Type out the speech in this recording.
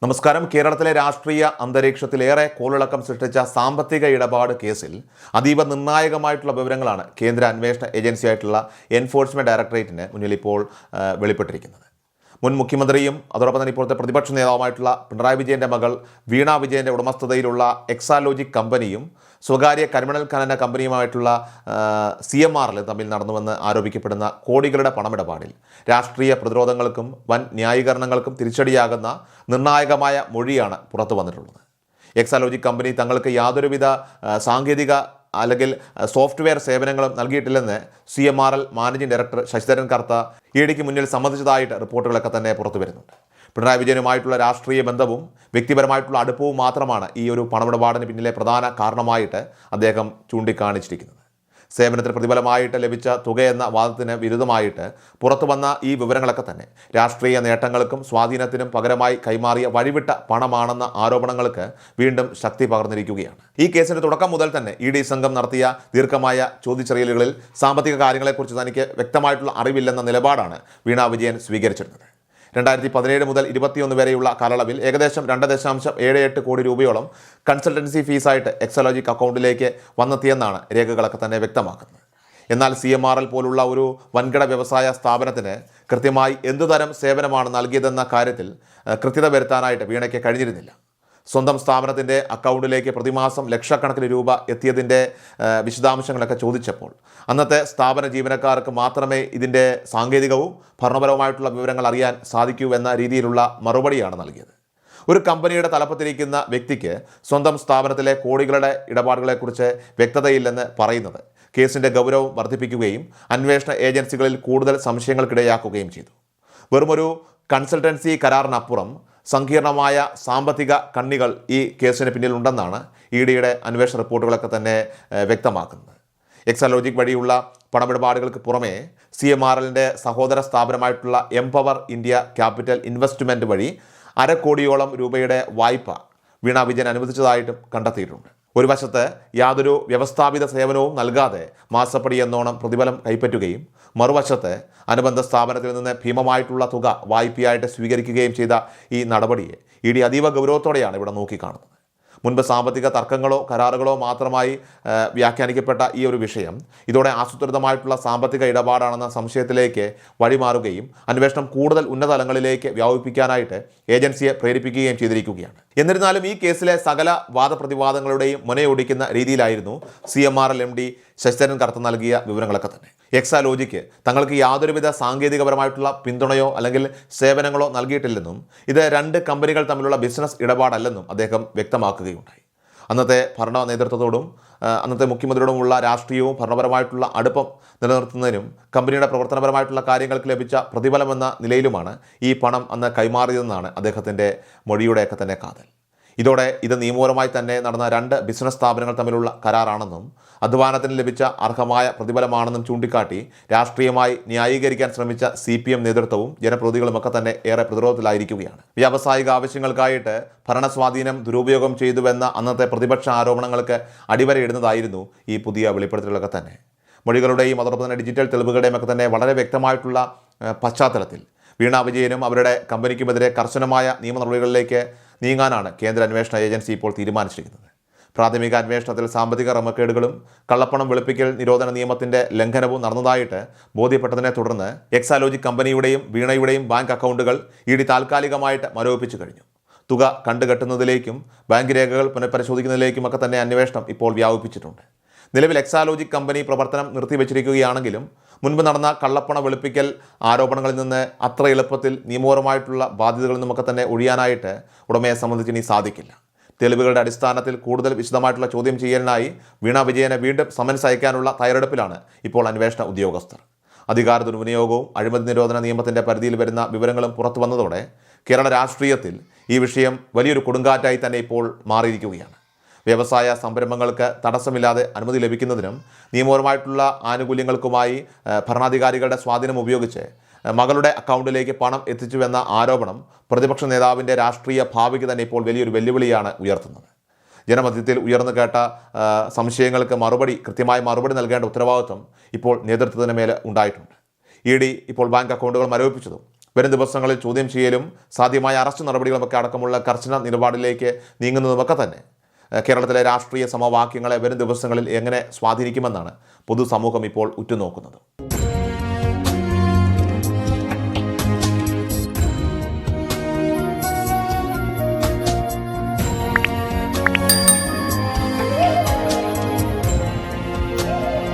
നമസ്കാരം. കേരളത്തിലെ രാഷ്ട്രീയ അന്തരീക്ഷത്തിലേറെ കോളിളക്കം സൃഷ്ടിച്ച സാമ്പത്തിക ഇടപാട് കേസിൽ അതീവ നിർണായകമായിട്ടുള്ള വിവരങ്ങളാണ് കേന്ദ്ര അന്വേഷണ ഏജൻസിയായിട്ടുള്ള എൻഫോഴ്സ്മെന്റ് ഡയറക്ടറേറ്റിന് മുന്നിൽ ഇപ്പോൾ വെളിപ്പെട്ടിരിക്കുന്നത്. മുൻ മുഖ്യമന്ത്രിയും അതോടൊപ്പം തന്നെ ഇപ്പോഴത്തെ പ്രതിപക്ഷ നേതാവുമായിട്ടുള്ള പിണറായി വിജയൻ്റെ മകൾ വീണ വിജയൻ്റെ ഉടമസ്ഥതയിലുള്ള എക്സാലോജിക് കമ്പനിയും സ്വകാര്യ കരിമണൽ ഖനന കമ്പനിയുമായിട്ടുള്ള CMRL തമ്മിൽ നടന്നുവെന്ന് ആരോപിക്കപ്പെടുന്ന കോടികളുടെ പണമിടപാടിൽ രാഷ്ട്രീയ പ്രതിരോധങ്ങൾക്കും വൻ ന്യായീകരണങ്ങൾക്കും തിരിച്ചടിയാകുന്ന നിർണായകമായ മൊഴിയാണ് പുറത്തു വന്നിട്ടുള്ളത്. എക്സാലോജിക് കമ്പനി തങ്ങൾക്ക് യാതൊരുവിധ സാങ്കേതിക അല്ലെങ്കിൽ സോഫ്റ്റ്വെയർ സേവനങ്ങളും നൽകിയിട്ടില്ലെന്ന് CMRL മാനേജിംഗ് ഡയറക്ടർ ശശിധരൻ കർത്ത EDക്ക് മുന്നിൽ സമ്മതിച്ചതായിട്ട് റിപ്പോർട്ടുകളൊക്കെ തന്നെ പുറത്തു വരുന്നുണ്ട്. പിണറായി വിജയനുമായിട്ടുള്ള രാഷ്ട്രീയ ബന്ധവും വ്യക്തിപരമായിട്ടുള്ള അടുപ്പവും മാത്രമാണ് ഈ ഒരു പണമിടപാടിന് പിന്നിലെ പ്രധാന കാരണമായിട്ട് അദ്ദേഹം ചൂണ്ടിക്കാണിച്ചിരിക്കുന്നത്. സേവനത്തിന് പ്രതിഫലമായിട്ട് ലഭിച്ച തുകയെന്ന വാദത്തിന് വിരുദ്ധമായിട്ട് പുറത്തു വന്ന ഈ വിവരങ്ങളൊക്കെ തന്നെ രാഷ്ട്രീയ നേട്ടങ്ങൾക്കും സ്വാധീനത്തിനും പകരമായി കൈമാറിയ വഴിവിട്ട പണമാണെന്ന ആരോപണങ്ങൾക്ക് വീണ്ടും ശക്തി പകർന്നിരിക്കുകയാണ്. ഈ കേസിന്റെ തുടക്കം മുതൽ തന്നെ ED സംഘം നടത്തിയ ദീർഘമായ ചോദ്യചെറിയലുകളിൽ സാമ്പത്തിക കാര്യങ്ങളെക്കുറിച്ച് തനിക്ക് വ്യക്തമായിട്ടുള്ള അറിവില്ലെന്ന നിലപാടാണ് വീണ വിജയൻ സ്വീകരിച്ചിരുന്നത്. 2017 മുതൽ 2021 വരെയുള്ള കാലയളവിൽ ഏകദേശം 2.78 കോടി രൂപയോളം കൺസൾട്ടൻസി ഫീസായിട്ട് എക്സാലോജിക് അക്കൗണ്ടിലേക്ക് വന്നെത്തിയെന്നാണ് രേഖകളൊക്കെ തന്നെ വ്യക്തമാക്കുന്നത്. എന്നാൽ CMRL പോലുള്ള ഒരു വൻകിട വ്യവസായ സ്ഥാപനത്തിന് കൃത്യമായി എന്തുതരം സേവനമാണ് നൽകിയതെന്ന കാര്യത്തിൽ കൃത്യത വരുത്താനായിട്ട് വീണയ്ക്ക് കഴിഞ്ഞിരുന്നില്ല. സ്വന്തം സ്ഥാപനത്തിൻ്റെ അക്കൗണ്ടിലേക്ക് പ്രതിമാസം ലക്ഷക്കണക്കിന് രൂപ എത്തിയതിൻ്റെ വിശദാംശങ്ങളൊക്കെ ചോദിച്ചപ്പോൾ അന്നത്തെ സ്ഥാപന ജീവനക്കാർക്ക് മാത്രമേ ഇതിൻ്റെ സാങ്കേതികവും ഭരണപരവുമായിട്ടുള്ള വിവരങ്ങൾ അറിയാൻ സാധിക്കൂ എന്ന രീതിയിലുള്ള മറുപടിയാണ് നൽകിയത്. ഒരു കമ്പനിയുടെ തലപ്പത്തിരിക്കുന്ന വ്യക്തിക്ക് സ്വന്തം സ്ഥാപനത്തിലെ കോടികളുടെ ഇടപാടുകളെക്കുറിച്ച് വ്യക്തതയില്ലെന്ന് പറയുന്നത് കേസിൻ്റെ ഗൗരവം വർദ്ധിപ്പിക്കുകയും അന്വേഷണ ഏജൻസികളിൽ കൂടുതൽ സംശയങ്ങൾക്കിടയാക്കുകയും ചെയ്തു. വെറുമൊരു കൺസൾട്ടൻസി കരാറിനപ്പുറം സങ്കീർണമായ സാമ്പത്തിക കണ്ണികൾ ഈ കേസിന് പിന്നിലുണ്ടെന്നാണ് EDയുടെ അന്വേഷണ റിപ്പോർട്ടുകളൊക്കെ തന്നെ വ്യക്തമാക്കുന്നത്. എക്സാലോജിക് വഴിയുള്ള പണമിടപാടുകൾക്ക് പുറമെ CMRLൻ്റെ സഹോദര സ്ഥാപനമായിട്ടുള്ള എംപവർ ഇന്ത്യ ക്യാപിറ്റൽ ഇൻവെസ്റ്റ്മെൻറ്റ് വഴി 1/2 കോടിയോളം രൂപയുടെ വായ്പ വീണ വിജയൻ അനുവദിച്ചതായിട്ടും കണ്ടെത്തിയിട്ടുണ്ട്. ഒരു വശത്ത് യാതൊരു വ്യവസ്ഥാപിത സേവനവും നൽകാതെ മാസപ്പടി എന്നോണം പ്രതിഫലം കൈപ്പറ്റുകയും മറുവശത്ത് അനുബന്ധ സ്ഥാപനത്തിൽ നിന്ന് ഭീമമായിട്ടുള്ള തുക വായ്പയായിട്ട് സ്വീകരിക്കുകയും ചെയ്ത ഈ നടപടിയെ ED അതീവ ഗൗരവത്തോടെയാണ് ഇവിടെ നോക്കിക്കാണുന്നത്. മുൻപ് സാമ്പത്തിക തർക്കങ്ങളോ കരാറുകളോ മാത്രമായി വ്യാഖ്യാനിക്കപ്പെട്ട ഈ ഒരു വിഷയം ഇതോടെ ആസൂത്രിതമായിട്ടുള്ള സാമ്പത്തിക ഇടപാടാണെന്ന സംശയത്തിലേക്ക് വഴിമാറുകയും അന്വേഷണം കൂടുതൽ ഉന്നതതലങ്ങളിലേക്ക് വ്യാപിപ്പിക്കാനായിട്ട് ഏജൻസിയെ പ്രേരിപ്പിക്കുകയും ചെയ്തിരിക്കുകയാണ്. എന്നിരുന്നാലും ഈ കേസിലെ സകല വാദപ്രതിവാദങ്ങളുടെയും മുനയൊടിക്കുന്ന രീതിയിലായിരുന്നു CMRL MD ശശിധരൻ കർത്ത നൽകിയ വിവരങ്ങളൊക്കെ തന്നെ. എക്സാലോജിക്ക് തങ്ങൾക്ക് യാതൊരുവിധ സാങ്കേതികപരമായിട്ടുള്ള പിന്തുണയോ അല്ലെങ്കിൽ സേവനങ്ങളോ നൽകിയിട്ടില്ലെന്നും ഇത് 2 കമ്പനികൾ തമ്മിലുള്ള ബിസിനസ് ഇടപാടല്ലെന്നും അദ്ദേഹം വ്യക്തമാക്കുകയുണ്ടായി. അന്നത്തെ ഭരണ നേതൃത്വത്തോടും അന്നത്തെ മുഖ്യമന്ത്രിയോടുമുള്ള രാഷ്ട്രീയവും ഭരണപരമായിട്ടുള്ള അടുപ്പം നിലനിർത്തുന്നതിനും കമ്പനിയുടെ പ്രവർത്തനപരമായിട്ടുള്ള കാര്യങ്ങൾക്ക് ലഭിച്ച പ്രതിഫലമെന്ന നിലയിലുമാണ് ഈ പണം അന്ന് കൈമാറിയതെന്നാണ് അദ്ദേഹത്തിൻ്റെ മൊഴിയുടെയൊക്കെ തന്നെ കാതൽ. ഇതോടെ ഇത് നിയമപരമായി തന്നെ നടന്ന 2 ബിസിനസ് സ്ഥാപനങ്ങൾ തമ്മിലുള്ള കരാറാണെന്നും അധ്വാനത്തിന് ലഭിച്ച അർഹമായ പ്രതിഫലമാണെന്നും ചൂണ്ടിക്കാട്ടി രാഷ്ട്രീയമായി ന്യായീകരിക്കാൻ ശ്രമിച്ച CPM നേതൃത്വവും ജനപ്രതിനിധികളുമൊക്കെ തന്നെ ഏറെ പ്രതിരോധത്തിലായിരിക്കുകയാണ്. വ്യാവസായിക ആവശ്യങ്ങൾക്കായിട്ട് ഭരണസ്വാധീനം ദുരുപയോഗം ചെയ്തുവെന്ന അന്നത്തെ പ്രതിപക്ഷ ആരോപണങ്ങൾക്ക് അടിവരയിടുന്നതായിരുന്നു ഈ പുതിയ വെളിപ്പെടുത്തലുകളൊക്കെ തന്നെ. മൊഴികളുടെയും അതോടൊപ്പം തന്നെ ഡിജിറ്റൽ തെളിവുകളുടെയും ഒക്കെ തന്നെ വളരെ വ്യക്തമായിട്ടുള്ള പശ്ചാത്തലത്തിൽ വീണ വിജയനും അവരുടെ കമ്പനിക്കുമെതിരെ കർശനമായ നിയമ നടപടികളിലേക്ക് നീങ്ങാനാണ് കേന്ദ്ര അന്വേഷണ ഏജൻസി ഇപ്പോൾ തീരുമാനിച്ചിരിക്കുന്നത്. പ്രാഥമിക അന്വേഷണത്തിൽ സാമ്പത്തിക ക്രമക്കേടുകളും കള്ളപ്പണം വെളുപ്പിക്കൽ നിരോധന നിയമത്തിൻ്റെ ലംഘനവും നടന്നതായിട്ട് ബോധ്യപ്പെട്ടതിനെ തുടർന്ന് എക്സാലോജിക് കമ്പനിയുടെയും വീണയുടെയും ബാങ്ക് അക്കൗണ്ടുകൾ ED താൽക്കാലികമായിട്ട് മരവിപ്പിച്ചു കഴിഞ്ഞു. തുക കണ്ടുകെട്ടുന്നതിലേക്കും ബാങ്ക് രേഖകൾ പുനഃപരിശോധിക്കുന്നതിലേക്കും ഒക്കെ തന്നെ അന്വേഷണം ഇപ്പോൾ വ്യാപിപ്പിച്ചിട്ടുണ്ട്. നിലവിൽ എക്സാലോജിക് കമ്പനി പ്രവർത്തനം നിർത്തിവെച്ചിരിക്കുകയാണെങ്കിലും മുൻപ് നടന്ന കള്ളപ്പണ വെളുപ്പിക്കൽ ആരോപണങ്ങളിൽ നിന്ന് അത്ര എളുപ്പത്തിൽ നിയമപരമായിട്ടുള്ള ബാധ്യതകളിൽ നിന്നുമൊക്കെ തന്നെ ഒഴിയാനായിട്ട് ഉടമയെ സംബന്ധിച്ച് ഇനി സാധിക്കില്ല. തെളിവുകളുടെ അടിസ്ഥാനത്തിൽ കൂടുതൽ വിശദമായിട്ടുള്ള ചോദ്യം ചെയ്യലിനായി വീണ വിജയനെ വീണ്ടും സമൻസ് അയക്കാനുള്ള തയ്യാറെടുപ്പിലാണ് ഇപ്പോൾ അന്വേഷണ ഉദ്യോഗസ്ഥർ. അധികാര ദുർവിനിയോഗവും അഴിമതി നിരോധന നിയമത്തിൻ്റെ പരിധിയിൽ വരുന്ന വിവരങ്ങളും പുറത്തു വന്നതോടെ കേരള രാഷ്ട്രീയത്തിൽ ഈ വിഷയം വലിയൊരു കൊടുങ്കാറ്റായി തന്നെ ഇപ്പോൾ മാറിയിരിക്കുകയാണ്. വ്യവസായ സംരംഭങ്ങൾക്ക് തടസ്സമില്ലാതെ അനുമതി ലഭിക്കുന്നതിനും നിയമപരമായിട്ടുള്ള ആനുകൂല്യങ്ങൾക്കുമായി ഭരണാധികാരികളുടെ സ്വാധീനം ഉപയോഗിച്ച് മകളുടെ അക്കൗണ്ടിലേക്ക് പണം എത്തിച്ചുവെന്ന ആരോപണം പ്രതിപക്ഷ നേതാവിൻ്റെ രാഷ്ട്രീയ ഭാവിക്ക് തന്നെ ഇപ്പോൾ വലിയൊരു വെല്ലുവിളിയാണ് ഉയർത്തുന്നത്. ജനമധ്യത്തിൽ ഉയർന്നു കേട്ട സംശയങ്ങൾക്ക് കൃത്യമായ മറുപടി നൽകേണ്ട ഉത്തരവാദിത്വം ഇപ്പോൾ നേതൃത്വത്തിന് മേലെ ഉണ്ടായിട്ടുണ്ട്. ED ഇപ്പോൾ ബാങ്ക് അക്കൗണ്ടുകൾ മരവിപ്പിച്ചതും വരും ദിവസങ്ങളിൽ ചോദ്യം ചെയ്യലും സാധ്യമായ അറസ്റ്റ് നടപടികളുമൊക്കെ അടക്കമുള്ള കർശന നിലപാടിലേക്ക് നീങ്ങുന്നതുമൊക്കെ തന്നെ കേരളത്തിലെ രാഷ്ട്രീയ സമവാക്യങ്ങളെ വരും ദിവസങ്ങളിൽ എങ്ങനെ സ്വാധീനിക്കുമെന്നാണ് പൊതുസമൂഹം ഇപ്പോൾ ഉറ്റുനോക്കുന്നത്.